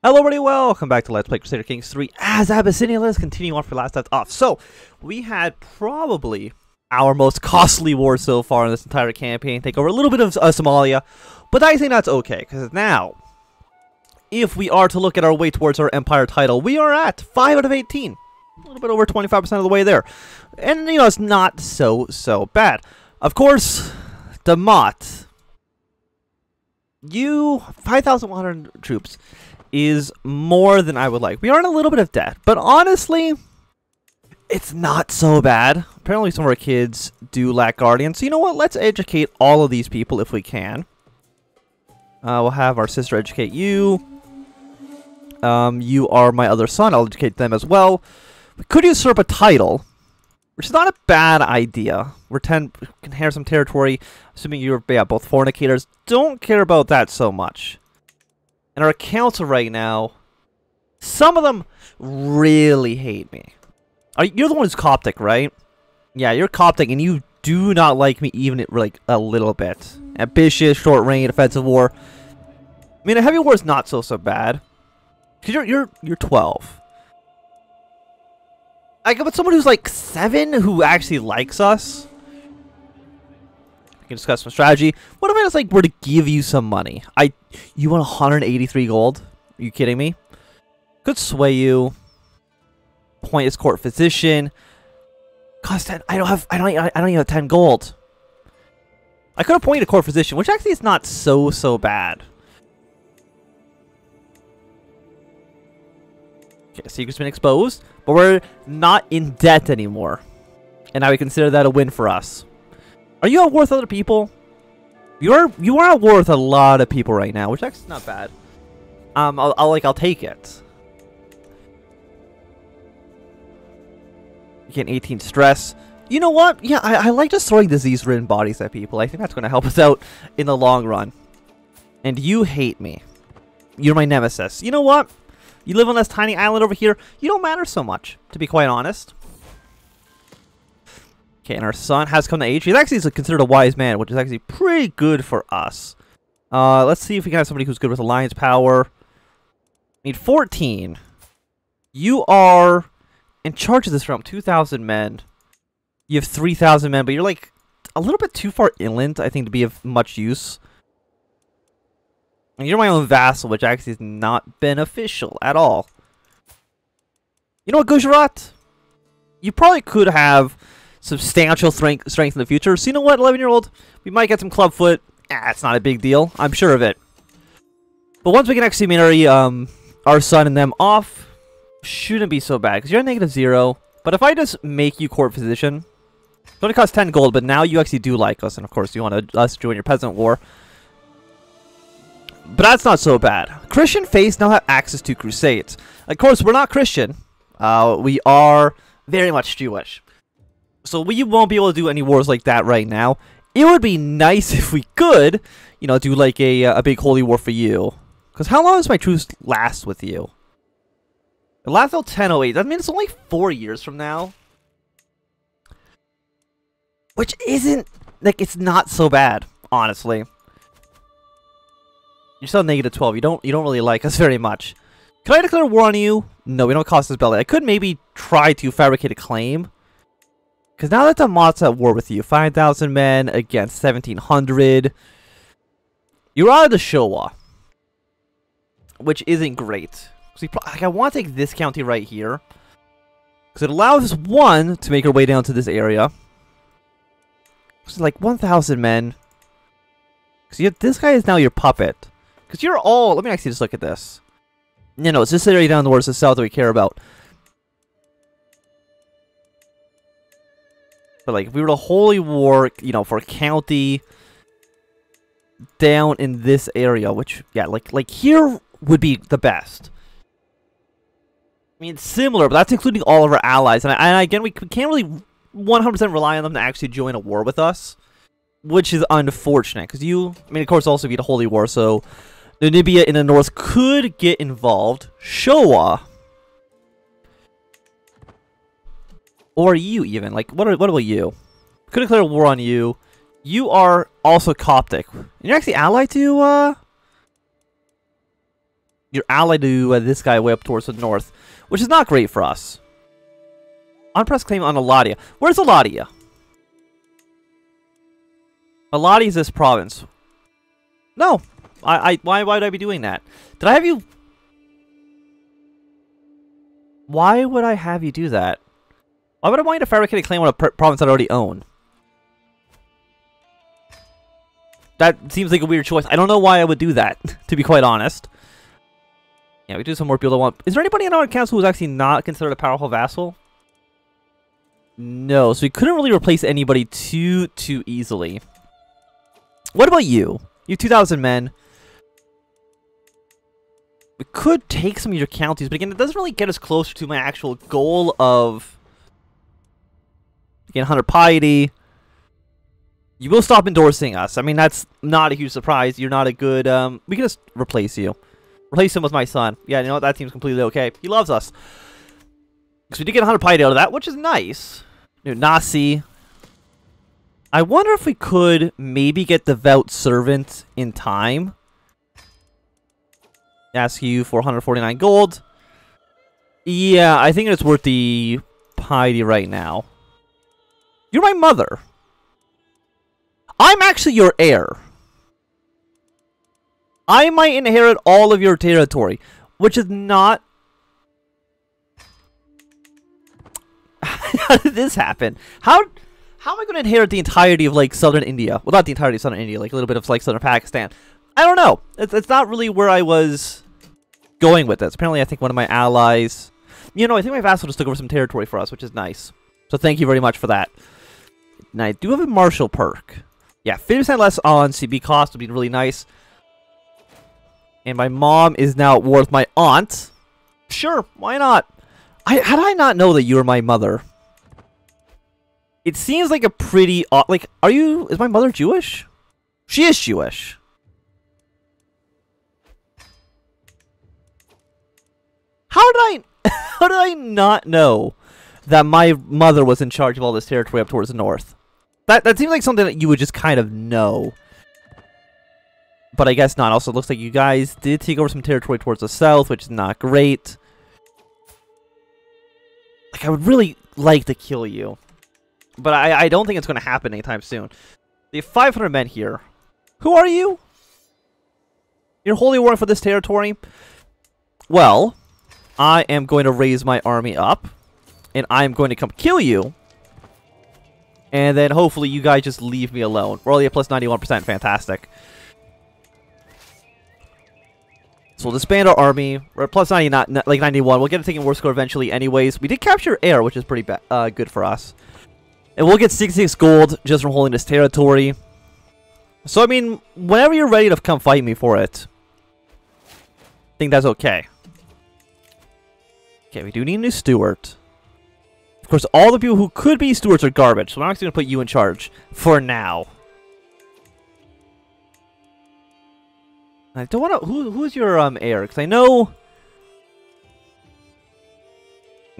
Hello everybody, welcome back to Let's Play Crusader Kings III as Abyssinia. Let's continue on for last left off. So, we had probably our most costly war so far in this entire campaign. Take over a little bit of Somalia, but I think that's okay, because now, if we are to look at our way towards our Empire title, we are at 5 out of 18. A little bit over 25% of the way there. And, you know, it's not so bad. Of course, Damat, you, 5,100 troops is more than I would like. We are in a little bit of debt, but honestly, it's not so bad. Apparently some of our kids do lack guardians. So you know what? Let's educate all of these people if we can. We'll have our sister educate you. You are my other son. I'll educate them as well. We could usurp a title, which is not a bad idea. We can inherit some territory, assuming you're both fornicators. Don't care about that so much. And our council right now, some of them really hate me. You're the one who's Coptic, right? Yeah, you're Coptic, and you do not like me even like a little bit. Ambitious, short range, offensive war. I mean, a heavy war is not so bad. Cause you're 12. I go with someone who's like 7 who actually likes us. We can discuss some strategy. What if I just like were to give you some money? You want 183 gold? Are you kidding me? Could sway you. Point as court physician. Cost 10. I don't even have 10 gold. I could have pointed a court physician, which actually is not so bad. Okay, secret's been exposed, but we're not in debt anymore, and I would consider that a win for us. Are you at war with other people? You are at war with a lot of people right now, which actually is not bad. I'll take it. You get 18 stress. You know what? Yeah, I like just throwing disease-ridden bodies at people. I think that's going to help us out in the long run. And you hate me. You're my nemesis. You know what? You live on this tiny island over here. You don't matter so much, to be quite honest. Okay, and our son has come to age. He's actually considered a wise man, which is actually pretty good for us. Let's see if we can have somebody who's good with alliance power. Need 14. You are in charge of this realm. 2,000 men. You have 3,000 men, but you're like a little bit too far inland, I think, to be of much use. And you're my own vassal, which actually is not beneficial at all. You know what, Gujarat? You probably could have substantial strength in the future. So you know what, 11-year-old? We might get some clubfoot. It's not a big deal. I'm sure of it. But once we can actually marry our son and them off, shouldn't be so bad. Because you're at -0. But if I just make you court physician, it only costs 10 gold, but now you actually do like us. And of course, you want us to join your peasant war. But that's not so bad. Christian faiths now have access to crusades. Of course, we're not Christian. We are very much Jewish. So we won't be able to do any wars like that right now. It would be nice if we could, you know, do like a big holy war for you. Because how long does my truce last with you? It lasts till 1008. That means it's only 4 years from now. Which isn't, like, it's not so bad, honestly. You're still -12. You don't really like us very much. Can I declare war on you? No, we don't cost us belly. I could maybe try to fabricate a claim. Because now that the Damat's at war with you, 5,000 men against 1,700. You're out of the Showa. Which isn't great. Like, I want to take this county right here. Because it allows one to make our way down to this area. So like 1,000 men. Because this guy is now your puppet. Because you're all... Let me actually just look at this. No, it's this area down towards the south that we care about. But like, if we were to holy war, you know, for a county down in this area, which, yeah, like here would be the best. I mean, it's similar, but that's including all of our allies. And again, we can't really 100% rely on them to actually join a war with us. Which is unfortunate, because I mean, of course, also be the holy war, so Namibia in the north could get involved. Showa. Or you, even. Like, what about you? Could declare war on you. You are also Coptic. You're actually allied to, You're allied to this guy way up towards the north, which is not great for us. Unpressed claim on Aladia. Where's Aladia? Aladia is this province. No. Why would I be doing that? Did I have you... Why would I have you do that? Why would I want you to fabricate a claim on a province that I already own? That seems like a weird choice. I don't know why I would do that, to be quite honest. Yeah, we do some more people that want... Is there anybody in our council who's actually not considered a powerful vassal? No, so we couldn't really replace anybody too easily. What about you? You have 2,000 men. We could take some of your counties, but again, it doesn't really get us closer to my actual goal of... Again, 100 piety. You will stop endorsing us. I mean, that's not a huge surprise. You're not a good... we can just replace you. Replace him with my son. Yeah, you know what? That seems completely okay. He loves us. So we did get 100 piety out of that, which is nice. Nasi. I wonder if we could maybe get devout servant in time. Ask you for 149 gold. Yeah, I think it's worth the piety right now. You're my mother. I'm actually your heir. I might inherit all of your territory, which is not... How did this happen? How am I going to inherit the entirety of, like, southern India? Well, not the entirety of southern India, like a little bit of, like, southern Pakistan. I don't know. It's not really where I was going with this. Apparently, I think one of my allies... You know, I think my vassal just took over some territory for us, which is nice. So thank you very much for that. Now, I do have a martial perk. Yeah, 50% less on CB cost would be really nice. And my mom is now at war with my aunt. Sure, why not? How did I not know that you were my mother? It seems like a pretty... like, are you... Is my mother Jewish? She is Jewish. How did I not know that my mother was in charge of all this territory up towards the north? That seems like something that you would just kind of know. But I guess not. Also, it looks like you guys did take over some territory towards the south, which is not great. Like, I would really like to kill you. But I don't think it's going to happen anytime soon. You have 500 men here. Who are you? You're holy warring for this territory? Well, I am going to raise my army up. And I'm going to come kill you. And then hopefully you guys just leave me alone. We're only at plus 91%. Fantastic. So we'll disband our army. We're at plus 90, not like 91. We'll get a taking war score eventually anyways. We did capture Heir, which is pretty good for us. And we'll get 66 gold just from holding this territory. So, I mean, whenever you're ready to come fight me for it, I think that's okay. Okay, we do need a new steward. Of course, all the people who could be stewards are garbage, so I'm actually going to put you in charge for now. I don't want to... Who's your heir? Because I know...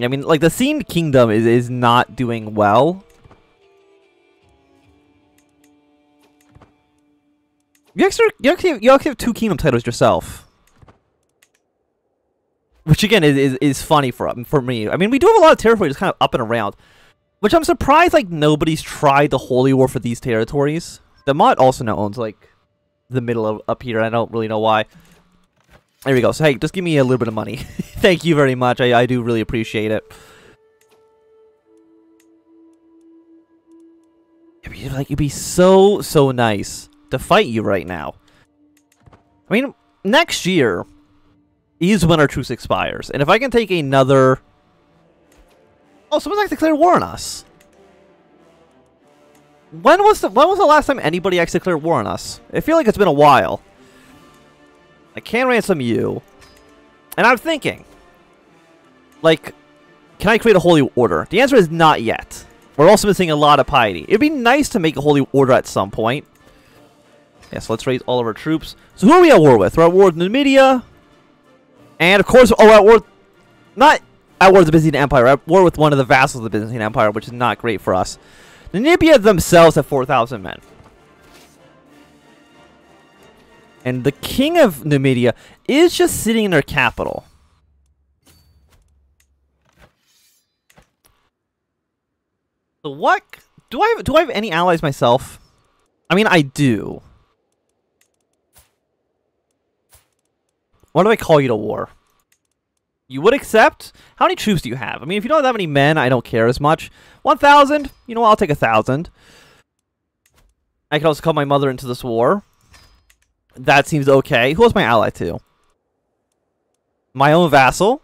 I mean, like, the Sindh Kingdom is not doing well. You actually have 2 kingdom titles yourself. Which, again, is funny for me. I mean, we do have a lot of territory just kind of up and around. Which I'm surprised, like, nobody's tried the Holy War for these territories. The mod also now owns, like, the middle of up here. I don't really know why. There we go. So, hey, just give me a little bit of money. Thank you very much. I do really appreciate it. It'd be so nice to fight you right now. I mean, next year is when our truce expires. And if I can take another... Oh, someone's like declared war on us. When was the last time anybody actually declared war on us? I feel like it's been a while. I can ransom you. And I'm thinking, like, can I create a holy order? The answer is not yet. We're also missing a lot of piety. It'd be nice to make a holy order at some point. Yeah, so let's raise all of our troops. So who are we at war with? We're at war with Numidia. And of course, oh, at war... Not at war with the Byzantine Empire. We're at war with one of the vassals of the Byzantine Empire, which is not great for us. The Namibia themselves have 4,000 men. And the king of Numidia is just sitting in their capital. So what? Do I have any allies myself? I mean, I do. What do I call you to war? You would accept? How many troops do you have? I mean, if you don't have that many men, I don't care as much. 1,000? You know what? I'll take 1,000. I can also call my mother into this war. That seems okay. Who is my ally to? My own vassal.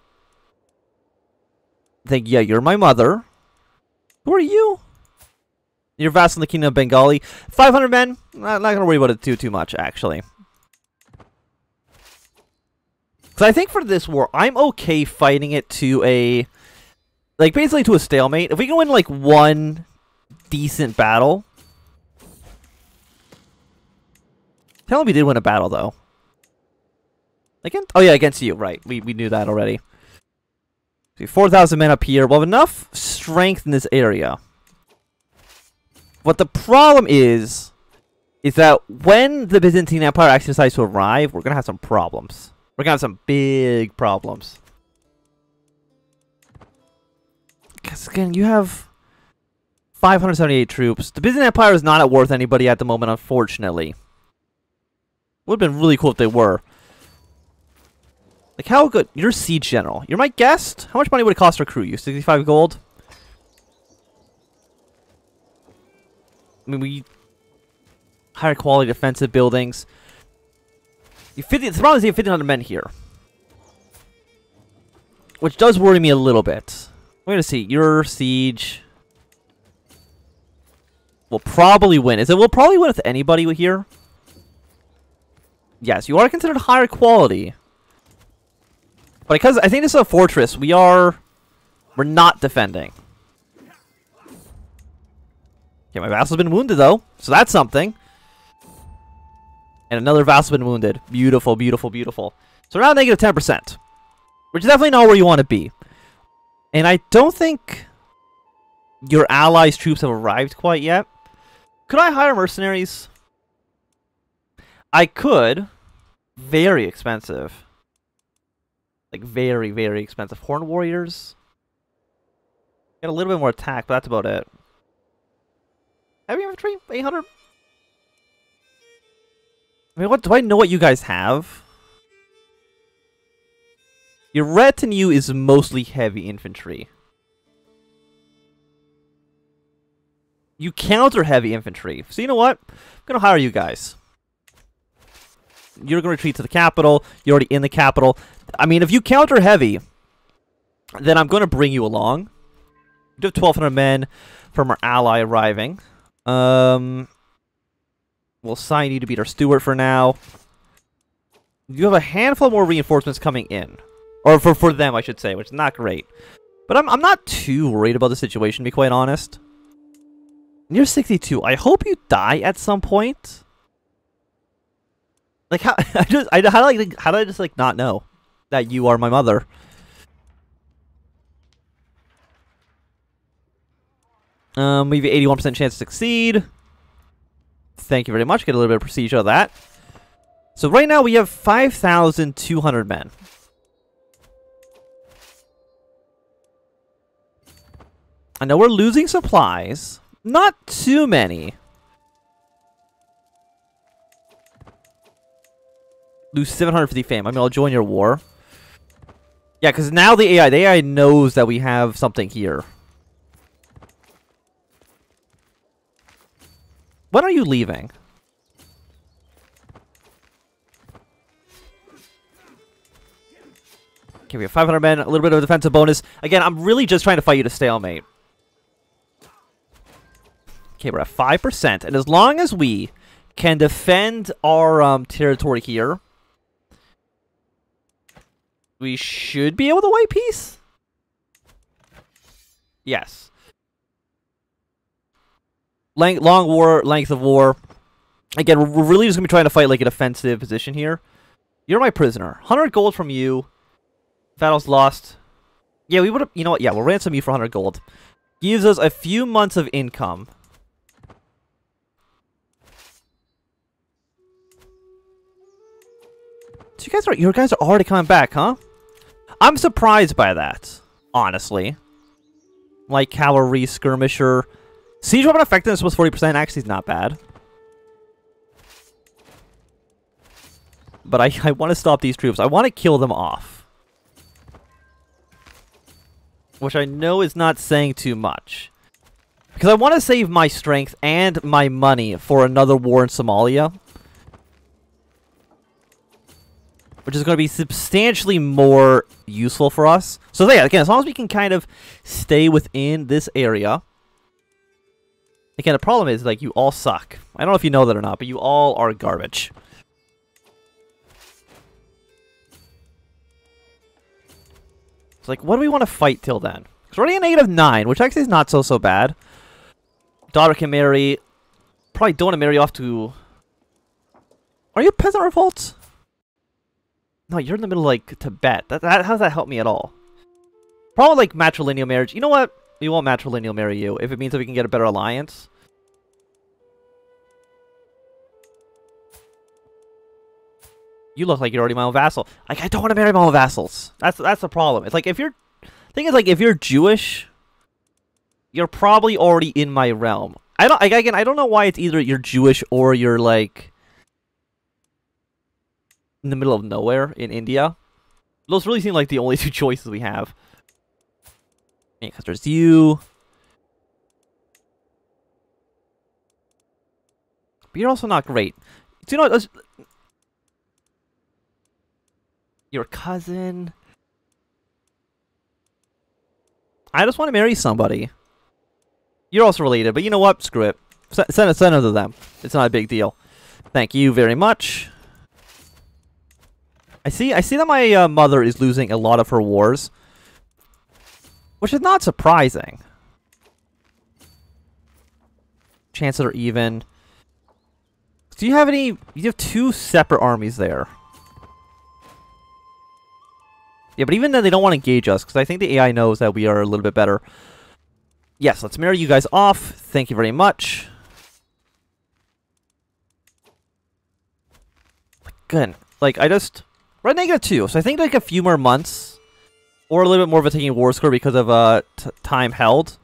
Think, yeah, you're my mother. Who are you? You're vassal in the Kingdom of Bengali. 500 men? Not going to worry about it too much, actually. Because I think for this war, I'm okay fighting it to a... like, basically to a stalemate. If we can win, like, one decent battle... Tell me we did win a battle, though. Against? Oh, yeah, against you. Right. We knew that already. 4,000 men up here. We'll have enough strength in this area. What the problem is that when the Byzantine Empire actually decides to arrive, we're going to have some problems. We're going to have some big problems. Because, again, you have 578 troops. The Byzantine Empire is not worth anybody at the moment, unfortunately. Would have been really cool if they were. Like, how good? You're a siege general. You're my guest? How much money would it cost to recruit you? 65 gold? I mean, we... higher quality defensive buildings. The problem is you have 1,500 men here. Which does worry me a little bit. We're gonna see. Your siege... will probably win. Is it will probably win with anybody here? Yes, you are considered higher quality. But because I think this is a fortress, we're not defending. Okay, my vassal's been wounded though, so that's something. And another vassal's been wounded. Beautiful, beautiful, beautiful. So we're now negative 10%. Which is definitely not where you want to be. And I don't think your allies' troops have arrived quite yet. Could I hire mercenaries? I could. Very expensive. Like, very, very expensive. Horn warriors. Get a little bit more attack, but that's about it. Heavy infantry? 800? I mean, what do I know what you guys have? Your retinue is mostly heavy infantry. You counter heavy infantry. So you know what? I'm going to hire you guys. You're going to retreat to the capital. You're already in the capital. I mean, if you counter heavy, then I'm going to bring you along. You do have 1,200 men from our ally arriving. We'll assign you to be our steward for now. You have a handful more reinforcements coming in. Or for them, I should say, which is not great. But I'm not too worried about the situation, to be quite honest. You're 62. I hope you die at some point. Like, how how do I just like not know that you are my mother? We have an 81% chance to succeed. Thank you very much. Get a little bit of prestige out of that. So right now we have 5,200 men. I know we're losing supplies. Not too many. Lose 750 fame. I mean, I'll join your war. Yeah, because now the AI knows that we have something here. When are you leaving? Okay, we have 500 men, a little bit of a defensive bonus. Again, I'm really just trying to fight you to stalemate. Okay, we're at 5%. And as long as we can defend our territory here, we should be able to wipe peace. Yes. Long war, length of war. Again, we're really just going to be trying to fight like a defensive position here. You're my prisoner. 100 gold from you. Battle's lost. Yeah, we would have... You know what? Yeah, we'll ransom you for 100 gold. Gives us a few months of income. So you guys are already coming back, huh? I'm surprised by that, honestly. Like cavalry, skirmisher. Siege weapon effectiveness was 40%. Actually, is not bad. But I want to stop these troops. I want to kill them off. Which I know is not saying too much. Because I want to save my strength and my money for another war in Somalia. Which is going to be substantially more useful for us. So yeah, again, as long as we can kind of stay within this area. Again, the problem is, like, you all suck. I don't know if you know that or not, but you all are garbage. It's like, what do we want to fight till then? Because we're already at -9, which actually is not so bad. Daughter can marry. Probably don't want to marry off to... Are you peasant revolts? No, you're in the middle of, like, Tibet. How does that help me at all? Probably, like, matrilineal marriage. You know what? We won't matrilineal marry you, if it means that we can get a better alliance. You look like you're already my own vassal. Like, I don't want to marry my own vassals. That's the problem. It's like, if you're... thing is, like, if you're Jewish, you're probably already in my realm. I don't know why it's either you're Jewish or you're, like... in the middle of nowhere in India. Those really seem like the only two choices we have. Yeah, because there's you. But you're also not great. So, you know what? Your cousin. I just want to marry somebody. You're also related, but you know what? Screw it. Send it to them. It's not a big deal. Thank you very much. I see that my mother is losing a lot of her wars, which is not surprising. Chances are even. Do you have any? You have 2 separate armies there. Yeah, but even then they don't want to engage us, because I think the AI knows that we are a little bit better. Yes, let's marry you guys off. Thank you very much. Good. Like, we're at -2, so I think like a few more months, or a little bit more of a taking war score because of time held,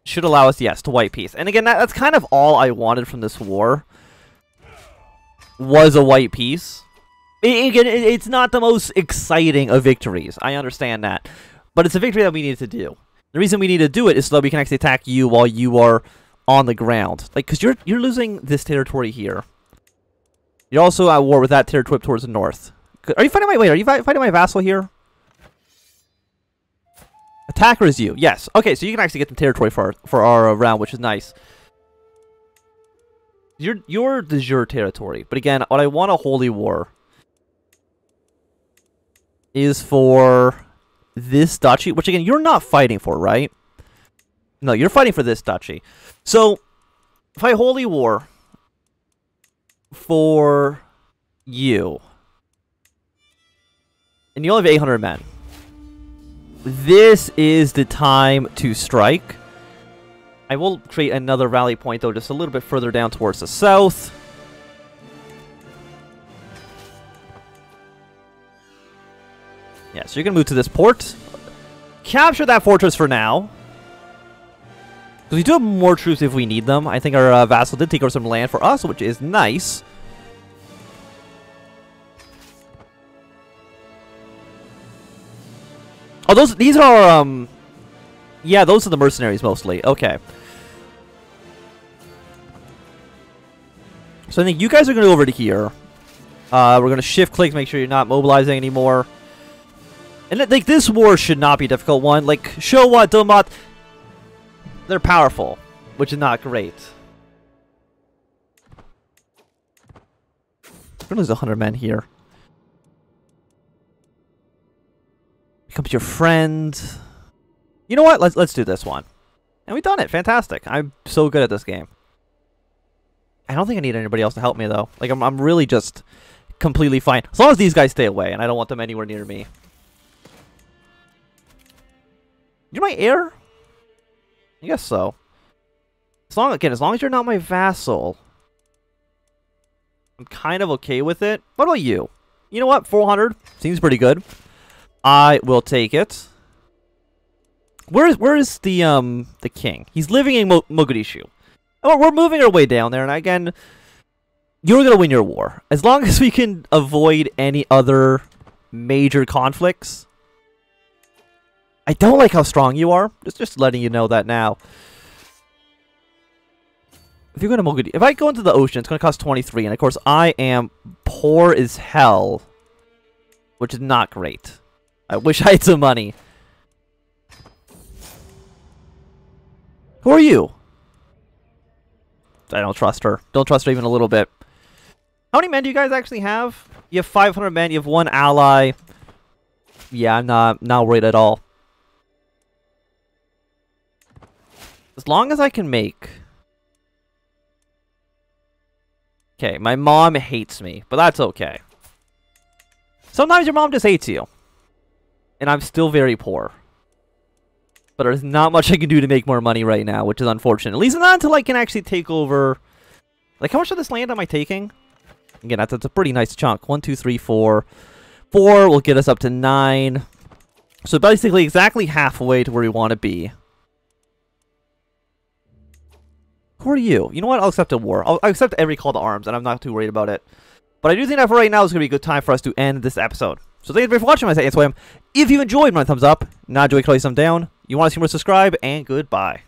should allow us, yes, to white peace. And again, that's kind of all I wanted from this war, was a white peace. Again, it's not the most exciting of victories. I understand that. But it's a victory that we need to do. The reason we need to do it is so that we can actually attack you while you are on the ground. Like, because you're losing this territory here. You're also at war with that territory towards the north. Are you fighting my... Wait, are you fighting my vassal here? Attacker is you. Yes. Okay, so you can actually get the territory for our round, which is nice. This is your territory. But again, what I want a holy war is for this duchy, which again, you're not fighting for, right? No, you're fighting for this duchy. So, fight holy war for you. And you only have 800 men. This is the time to strike. I will create another rally point, though, just a little bit further down towards the south. Yeah, so you're going to move to this port. Capture that fortress for now. Because we do have more troops if we need them. I think our vassal did take over some land for us, which is nice. Oh, these are, yeah, those are the mercenaries mostly. Okay. So I think you guys are going to go over to here. We're going to shift click to make sure you're not mobilizing anymore. And like, this war should not be a difficult one. Like, Showa, Domat, they're powerful, which is not great. We're gonna lose 100 men here. Becomes your friend. You know what? Let's do this one. And we've done it. Fantastic. I'm so good at this game. I don't think I need anybody else to help me though. Like, I'm really just completely fine. As long as these guys stay away, and I don't want them anywhere near me. You're my heir? I guess so. As long as you're not my vassal. I'm kind of okay with it. What about you? You know what? 400 seems pretty good. I will take it. Where is the king? He's living in Mogadishu. Oh, we're moving our way down there, and again, you're gonna win your war as long as we can avoid any other major conflicts. I don't like how strong you are. Just letting you know that now. If you're going to Mogadishu, if I go into the ocean, it's going to cost 23, and of course I am poor as hell, which is not great. I wish I had some money. Who are you? I don't trust her. Don't trust her even a little bit. How many men do you guys actually have? You have 500 men. You have one ally. Yeah, I'm not worried at all. As long as I can make... Okay, my mom hates me, but that's okay. Sometimes your mom just hates you. And I'm still very poor. But there's not much I can do to make more money right now, which is unfortunate. At least not until I can actually take over... Like, how much of this land am I taking? Again, that's a pretty nice chunk. 1, 2, 3, 4. 4 will get us up to 9. So basically exactly halfway to where we want to be. Who are you? You know what? I'll accept a war. I'll accept every call to arms, and I'm not too worried about it. But I do think that for right now, it's going to be a good time for us to end this episode. So thank you for watching. If you enjoyed, run a thumbs up. Not enjoyed, call you some down. You want to see more, subscribe, and goodbye.